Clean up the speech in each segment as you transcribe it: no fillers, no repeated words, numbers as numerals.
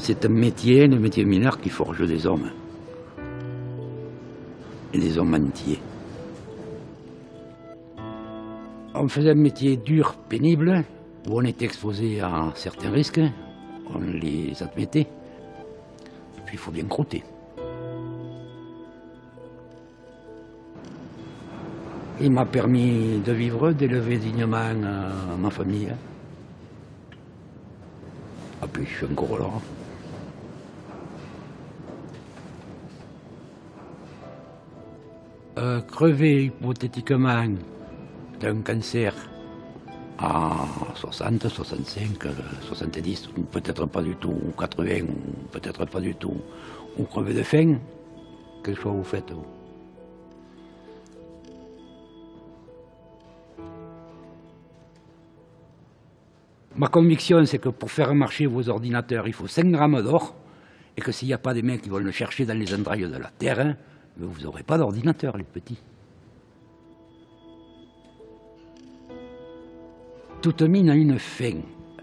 C'est un métier, le métier mineur, qui forge des hommes. Et des hommes entiers. On faisait un métier dur, pénible, où on était exposé à certains risques, on les admettait. Et puis il faut bien croûter. Il m'a permis de vivre, d'élever dignement ma famille. Ah puis je suis encore là. Crever hypothétiquement d'un cancer à 60, 65, 70, peut-être pas du tout, ou 80, ou peut-être pas du tout, ou crever de faim, quel choix vous faites vous? Ma conviction, c'est que pour faire marcher vos ordinateurs, il faut 5 grammes d'or, et que s'il n'y a pas des mecs qui vont le chercher dans les entrailles de la terre, hein, vous n'aurez pas d'ordinateur, les petits. Toute mine a une fin,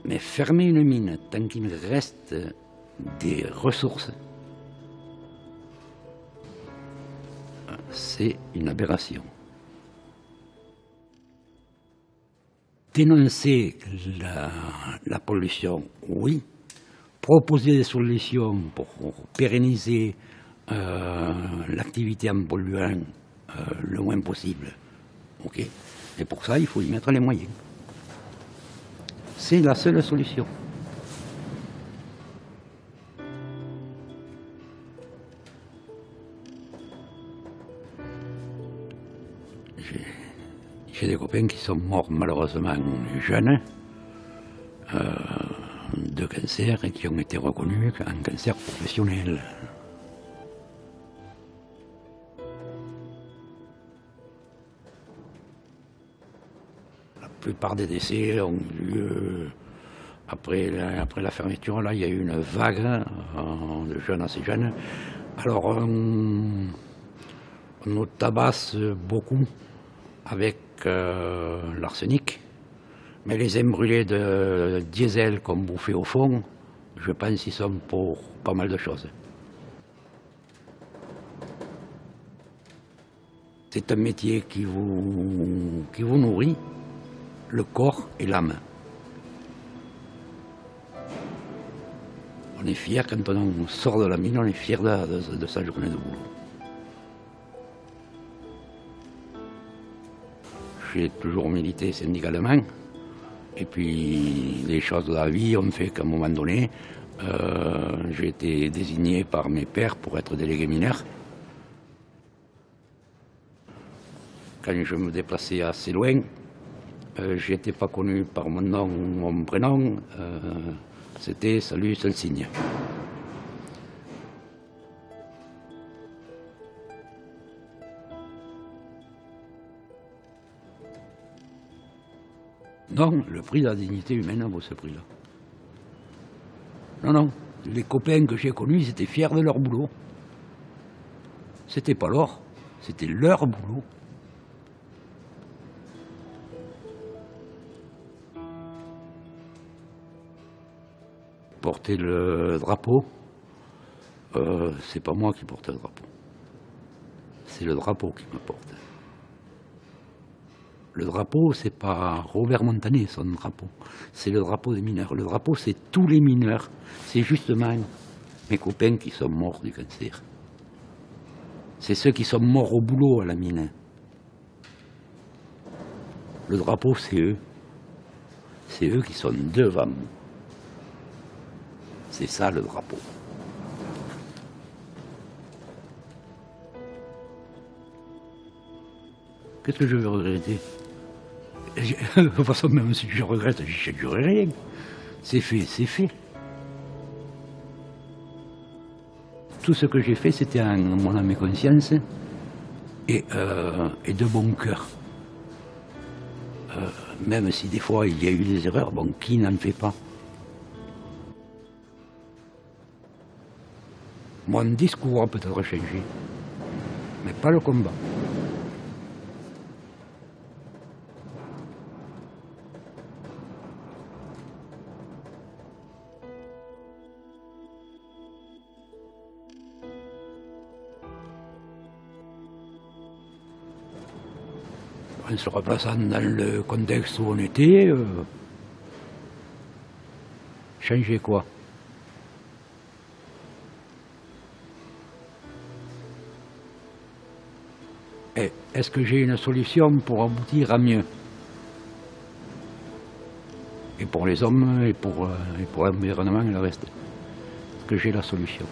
mais fermer une mine tant qu'il reste des ressources, c'est une aberration. Dénoncer la pollution, oui. Proposer des solutions pour pérenniser l'activité en polluant le moins possible. Ok. Et pour ça, il faut y mettre les moyens. C'est la seule solution. J'ai des copains qui sont morts malheureusement jeunes de cancer et qui ont été reconnus en cancer professionnel. La plupart des décès ont eu lieu après la fermeture. Là, il y a eu une vague de jeunes assez jeunes. Alors, on nous tabasse beaucoup avec l'arsenic, mais les imbrûlés de diesel qu'on bouffait au fond, je pense qu'ils sont pour pas mal de choses. C'est un métier qui vous nourrit, le corps et l'âme. On est fier quand on sort de la mine, on est fier de sa journée de boulot. J'ai toujours milité syndicalement, et puis les choses de la vie ont fait qu'à un moment donné, j'ai été désigné par mes pairs pour être délégué mineur. Quand je me déplaçais assez loin, je n'étais pas connu par mon nom ou mon prénom, c'était « Salut, seul signe ». Non, le prix de la dignité humaine vaut ce prix-là. Non, non, les copains que j'ai connus, ils étaient fiers de leur boulot. C'était pas l'or, c'était leur boulot. Porter le drapeau, c'est pas moi qui porte le drapeau. C'est le drapeau qui me porte. Le drapeau, c'est pas Robert Montané, son drapeau. C'est le drapeau des mineurs. Le drapeau, c'est tous les mineurs. C'est justement mes copains qui sont morts du cancer. C'est ceux qui sont morts au boulot à la mine. Le drapeau, c'est eux. C'est eux qui sont devant nous. C'est ça le drapeau. Qu'est-ce que je vais regretter? De toute façon, même si je regrette, je ne dirai rien. C'est fait, c'est fait. Tout ce que j'ai fait, c'était en mon âme et conscience et de bon cœur. Même si des fois il y a eu des erreurs, bon, qui n'en fait pas? Mon discours a peut-être changé, mais pas le combat. en se replaçant dans le contexte où on était, changer quoi? Est-ce que j'ai une solution pour aboutir à mieux? Et pour les hommes, et pour l'environnement et le reste. Est-ce que j'ai la solution?